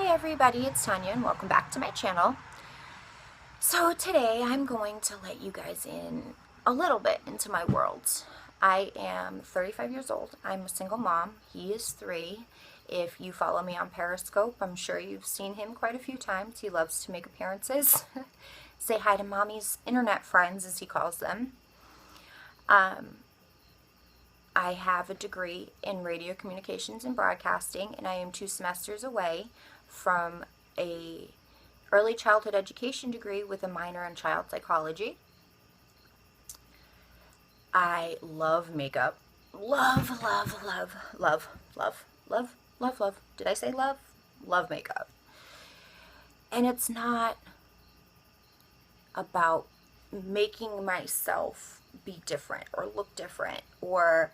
everybody, it's Tanya and welcome back to my channel. So today I'm going to let you guys in a little bit into my world. I am 35 years old. I'm a single mom. He is 3. If you follow me on Periscope, I'm sure you've seen him quite a few times. He loves to make appearances. Say hi to mommy's internet friends, as he calls them. I have a degree in radio communications and broadcasting, and I am 2 semesters away from a early childhood education degree with a minor in child psychology. I love makeup. Love. Did I say love? Love makeup. And it's not about making myself be different or look different or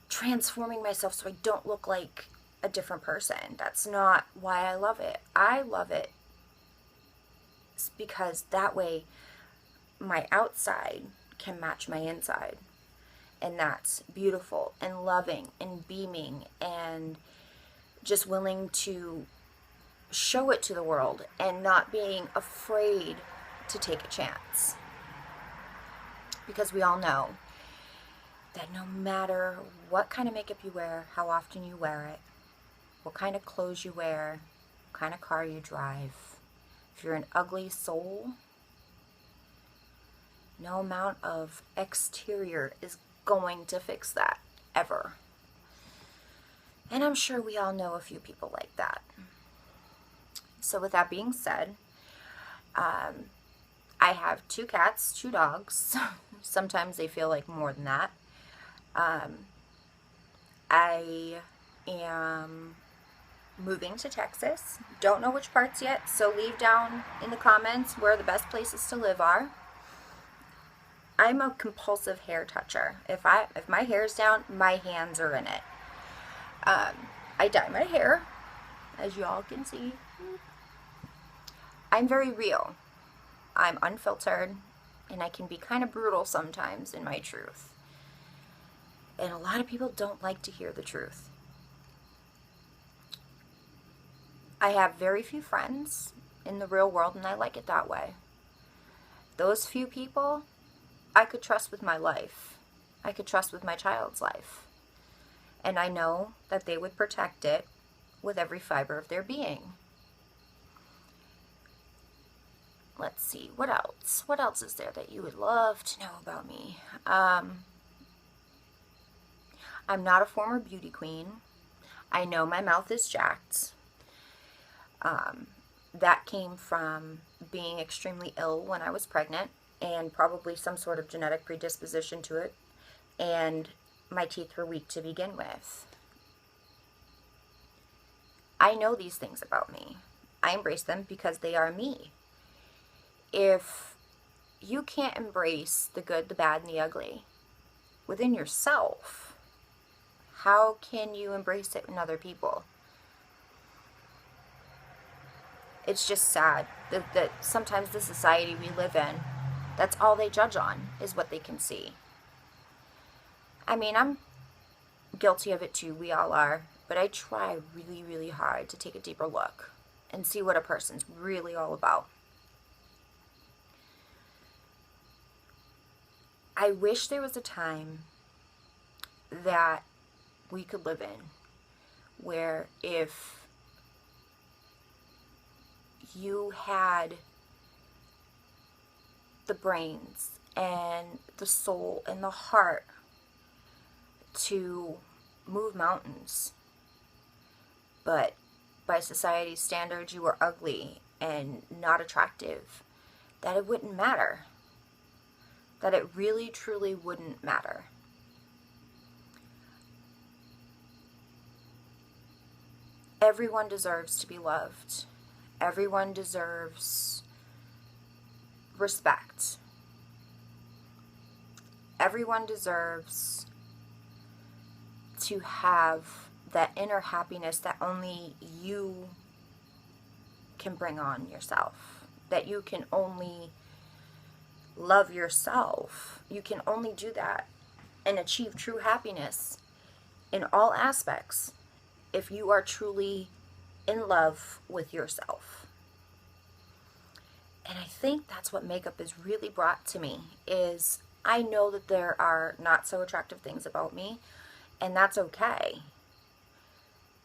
transforming myself so I don't look like a different person. That's not why I love it. I love it because that way my outside can match my inside, and that's beautiful and loving and beaming and just willing to show it to the world and not being afraid to take a chance. Because we all know that no matter what kind of makeup you wear, how often you wear it, what kind of clothes you wear, what kind of car you drive, if you're an ugly soul, no amount of exterior is going to fix that, ever. And I'm sure we all know a few people like that. So with that being said, I have 2 cats, 2 dogs. Sometimes they feel like more than that. I am moving to Texas. Don't know which parts yet, so leave down in the comments where the best places to live are. I'm a compulsive hair toucher. If my hair's down, my hands are in it. I dye my hair, as you all can see. I'm very real. I'm unfiltered, and I can be kind of brutal sometimes in my truth. And a lot of people don't like to hear the truth. I have very few friends in the real world, and I like it that way. Those few people I could trust with my life. I could trust with my child's life. And I know that they would protect it with every fiber of their being. Let's see, what else? What else is there that you would love to know about me? I'm not a former beauty queen. I know my mouth is jacked. That came from being extremely ill when I was pregnant, and probably some sort of genetic predisposition to it, and my teeth were weak to begin with. I know these things about me. I embrace them because they are me. If you can't embrace the good, the bad, and the ugly within yourself, how can you embrace it in other people? It's just sad that sometimes the society we live in, that's all they judge on, is what they can see. I mean, I'm guilty of it too, we all are, but I try really, really hard to take a deeper look and see what a person's really all about. I wish there was a time that we could live in where if you had the brains and the soul and the heart to move mountains, but by society's standards you were ugly and not attractive, that it wouldn't matter. That it really, truly wouldn't matter. Everyone deserves to be loved. Everyone deserves respect. Everyone deserves to have that inner happiness that only you can bring on yourself. That you can only love yourself. You can only do that and achieve true happiness in all aspects if you are truly in love with yourself. And I think that's what makeup has really brought to me, is I know that there are not so attractive things about me, and that's okay.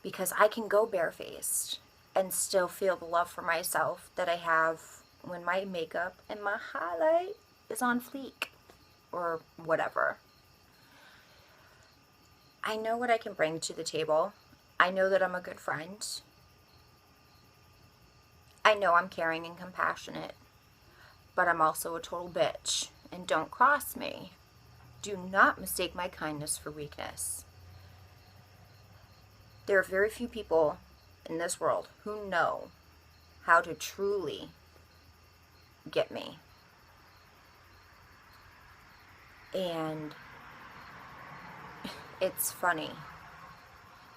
Because I can go barefaced and still feel the love for myself that I have when my makeup and my highlight is on fleek or whatever. I know what I can bring to the table. I know that I'm a good friend. I know I'm caring and compassionate, but I'm also a total bitch. And don't cross me. Do not mistake my kindness for weakness. There are very few people in this world who know how to truly get me. And it's funny.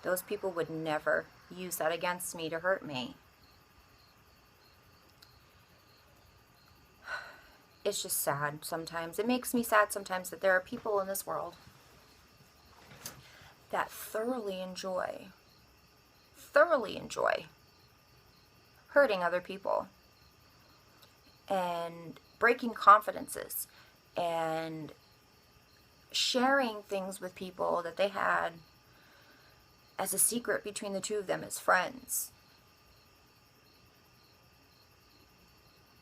Those people would never use that against me to hurt me. It's just sad sometimes. It makes me sad sometimes that there are people in this world that thoroughly enjoy hurting other people and breaking confidences and sharing things with people that they had as a secret between the two of them as friends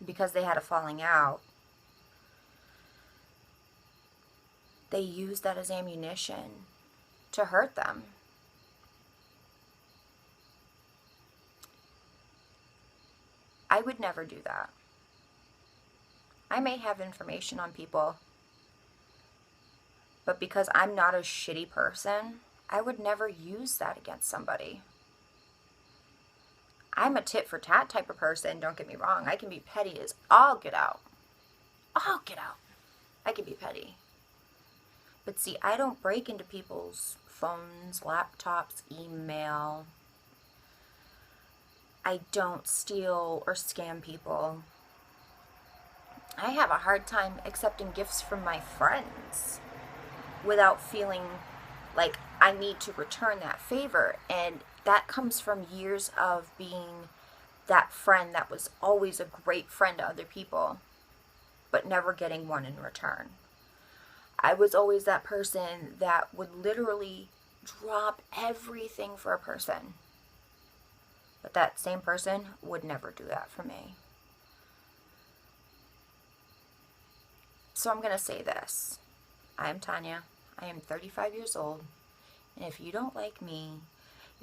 because they had a falling out. They use that as ammunition to hurt them. I would never do that. I may have information on people, but because I'm not a shitty person, I would never use that against somebody. I'm a tit for tat type of person, don't get me wrong. I can be petty as all get out. All get out. I can be petty. But see, I don't break into people's phones, laptops, email. I don't steal or scam people. I have a hard time accepting gifts from my friends without feeling like I need to return that favor. And that comes from years of being that friend that was always a great friend to other people, but never getting one in return. I was always that person that would literally drop everything for a person. But that same person would never do that for me. So I'm going to say this. I am Tanya. I am 35 years old. And if you don't like me,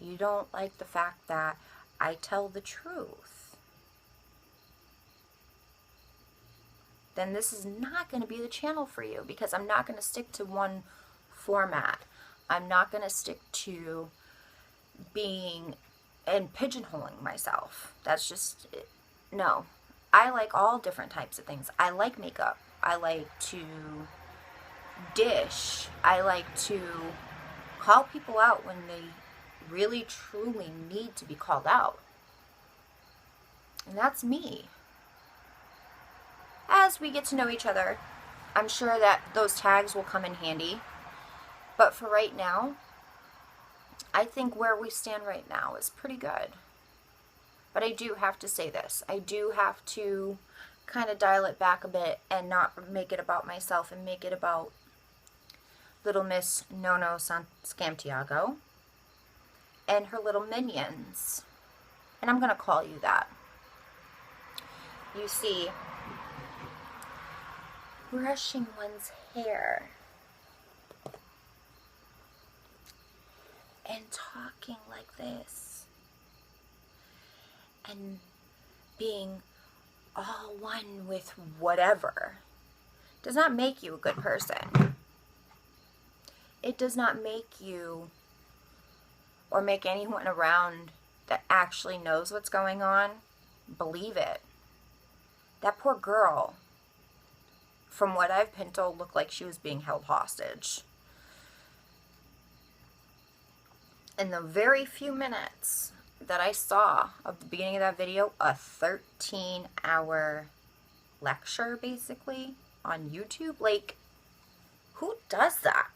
you don't like the fact that I tell the truth, then this is not going to be the channel for you, because I'm not going to stick to one format. I'm not going to stick to being and pigeonholing myself. That's just, no. I like all different types of things. I like makeup. I like to dish. I like to call people out when they really truly need to be called out. And that's me. As we get to know each other, I'm sure that those tags will come in handy. But for right now, I think where we stand right now is pretty good. But I do have to say this. I do have to kind of dial it back a bit and not make it about myself and make it about little Miss Nono Scamtiago and her little minions. And I'm going to call you that. You see, brushing one's hair and talking like this and being all one with whatever does not make you a good person. It does not make you or make anyone around that actually knows what's going on believe it. That poor girl, from what I've been told, looked like she was being held hostage. In the very few minutes that I saw of the beginning of that video, a 13-hour lecture, basically, on YouTube. Like, who does that?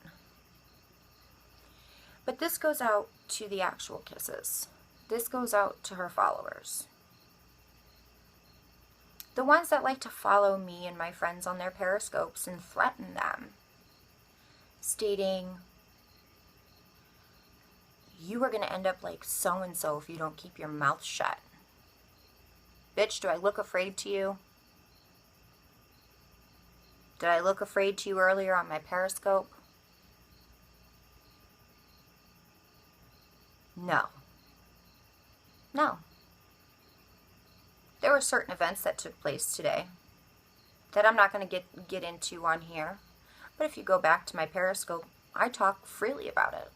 But this goes out to the actual kisses. This goes out to her followers. The ones that like to follow me and my friends on their periscopes and threaten them, stating, you are going to end up like so-and-so if you don't keep your mouth shut. Bitch, do I look afraid to you? Did I look afraid to you earlier on my periscope? No. No. There were certain events that took place today that I'm not going to get into on here. But if you go back to my periscope, I talk freely about it.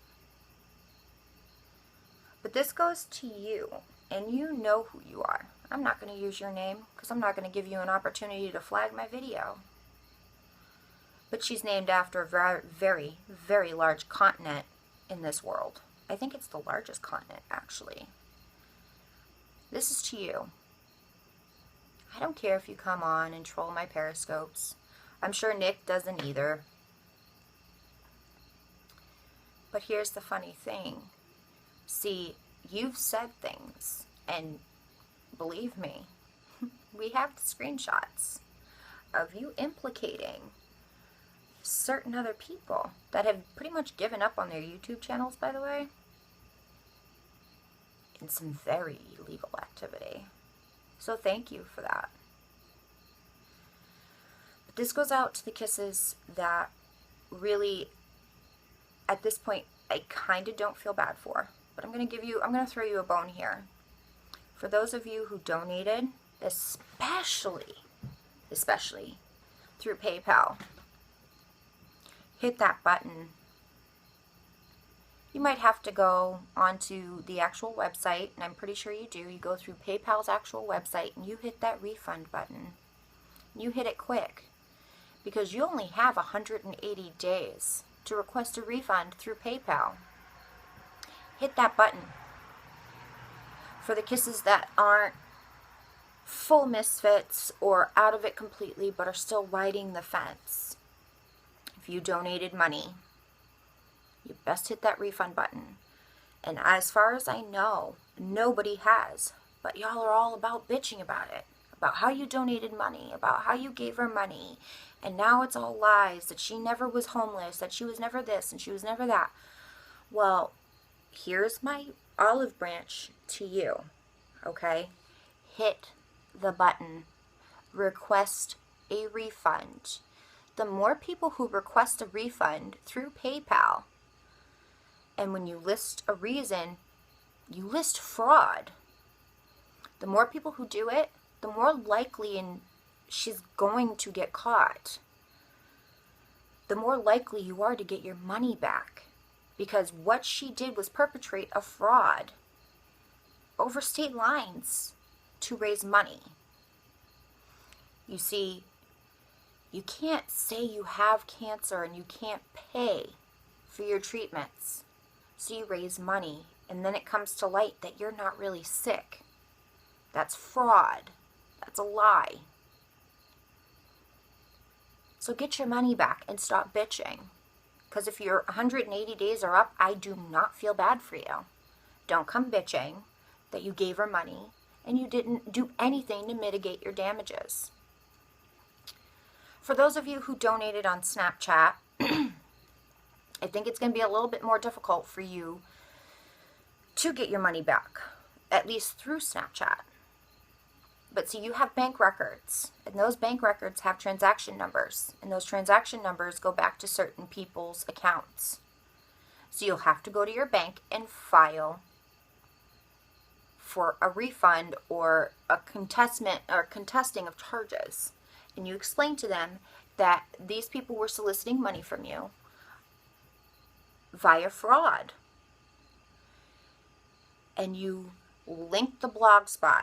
But this goes to you, and you know who you are. I'm not going to use your name because I'm not going to give you an opportunity to flag my video. But she's named after a very, very, very large continent in this world. I think it's the largest continent, actually. This is to you. I don't care if you come on and troll my periscopes. I'm sure Nick doesn't either. But here's the funny thing. See, you've said things, and believe me, we have the screenshots of you implicating certain other people that have pretty much given up on their YouTube channels, by the way, in some very illegal activity. So thank you for that. But this goes out to the kisses that really, at this point, I kind of don't feel bad for. But I'm going to throw you a bone here. For those of you who donated, especially through PayPal, hit that button. You might have to go onto the actual website, and I'm pretty sure you do. You go through PayPal's actual website, and you hit that refund button. You hit it quick, because you only have 180 days to request a refund through PayPal. Hit that button. For the kisses that aren't full misfits or out of it completely but are still riding the fence, if you donated money, you best hit that refund button. And as far as I know, nobody has. But y'all are all about bitching about it. About how you donated money. About how you gave her money. And now it's all lies. That she never was homeless. That she was never this and she was never that. Well, here's my olive branch to you. Okay? Hit the button. Request a refund. The more people who request a refund through PayPal, and when you list a reason, you list fraud. The more people who do it, the more likely she's going to get caught. The more likely you are to get your money back. Because what she did was perpetrate a fraud over state lines to raise money. You see, you can't say you have cancer and you can't pay for your treatments. So you raise money, and then it comes to light that you're not really sick. That's fraud. That's a lie. So get your money back and stop bitching. Because if your 180 days are up, I do not feel bad for you. Don't come bitching that you gave her money and you didn't do anything to mitigate your damages. For those of you who donated on Snapchat, I think it's going to be a little bit more difficult for you to get your money back, at least through Snapchat. But see, you have bank records, and those bank records have transaction numbers, and those transaction numbers go back to certain people's accounts. So you'll have to go to your bank and file for a refund or a contesting of charges. And you explain to them that these people were soliciting money from you via fraud. And you link the Blogspot.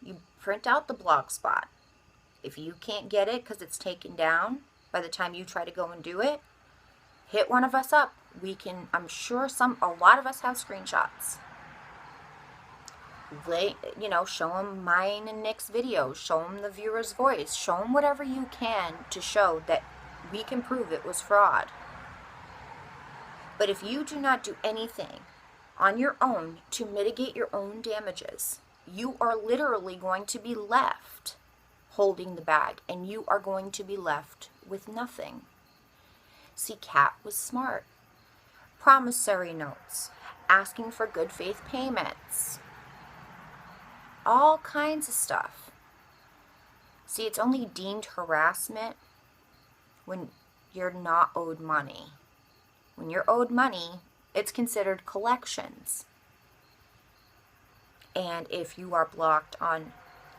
You print out the Blogspot. If you can't get it because it's taken down by the time you try to go and do it, hit one of us up. We can, I'm sure a lot of us have screenshots. Show them mine and Nick's videos. Show them the viewer's voice. Show them whatever you can to show that we can prove it was fraud. But if you do not do anything on your own to mitigate your own damages, you are literally going to be left holding the bag, and you are going to be left with nothing. See, Kat was smart. Promissory notes, asking for good faith payments, all kinds of stuff. See, it's only deemed harassment when you're not owed money. When you're owed money, it's considered collections. And if you are blocked on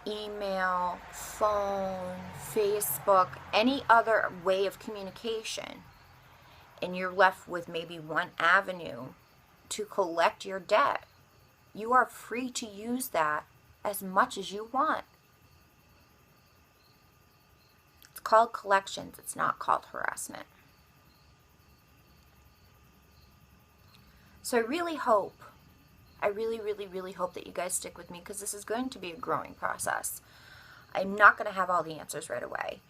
email, phone, Facebook, any other way of communication, and you're left with maybe one avenue to collect your debt, you are free to use that as much as you want. It's called collections. It's not called harassment. So I really hope, I really hope that you guys stick with me, because this is going to be a growing process. I'm not going to have all the answers right away.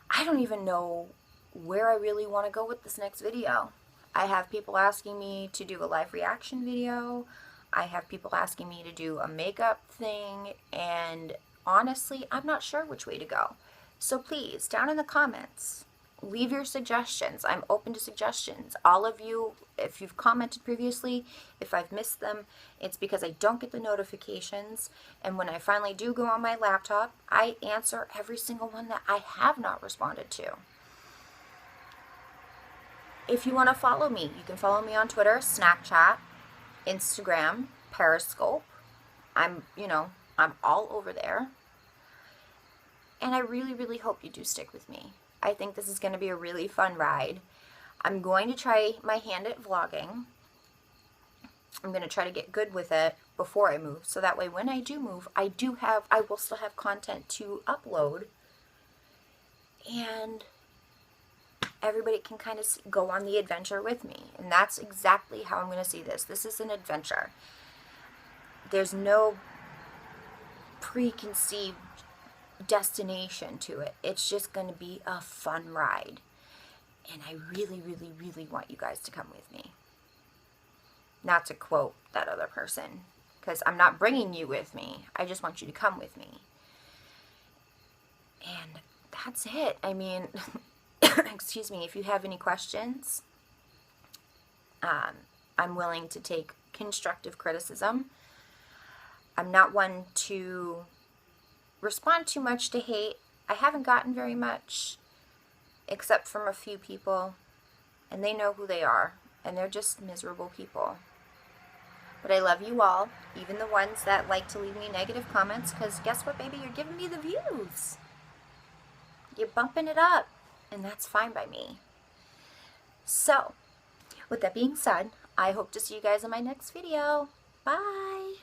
I don't even know where I really want to go with this next video. I have people asking me to do a live reaction video. I have people asking me to do a makeup thing, and honestly, I'm not sure which way to go. So please, down in the comments, leave your suggestions. I'm open to suggestions. All of you, if you've commented previously, if I've missed them, it's because I don't get the notifications, and when I finally do go on my laptop, I answer every single one that I have not responded to. If you want to follow me, you can follow me on Twitter, Snapchat, Instagram, Periscope. I'm all over there. And I really hope you do stick with me. I think this is going to be a really fun ride. I'm going to try my hand at vlogging. I'm going to try to get good with it before I move, so that way when I do move, I will still have content to upload. And everybody can kind of go on the adventure with me. And that's exactly how I'm going to see this. This is an adventure. There's no preconceived destination to it. It's just going to be a fun ride. And I really want you guys to come with me. Not to quote that other person, because I'm not bringing you with me. I just want you to come with me. And that's it. I mean, excuse me, if you have any questions, I'm willing to take constructive criticism. I'm not one to respond too much to hate. I haven't gotten very much, except from a few people, and they know who they are, and they're just miserable people. But I love you all, even the ones that like to leave me negative comments, because guess what, baby? You're giving me the views. You're bumping it up, and that's fine by me. So, with that being said, I hope to see you guys in my next video. Bye!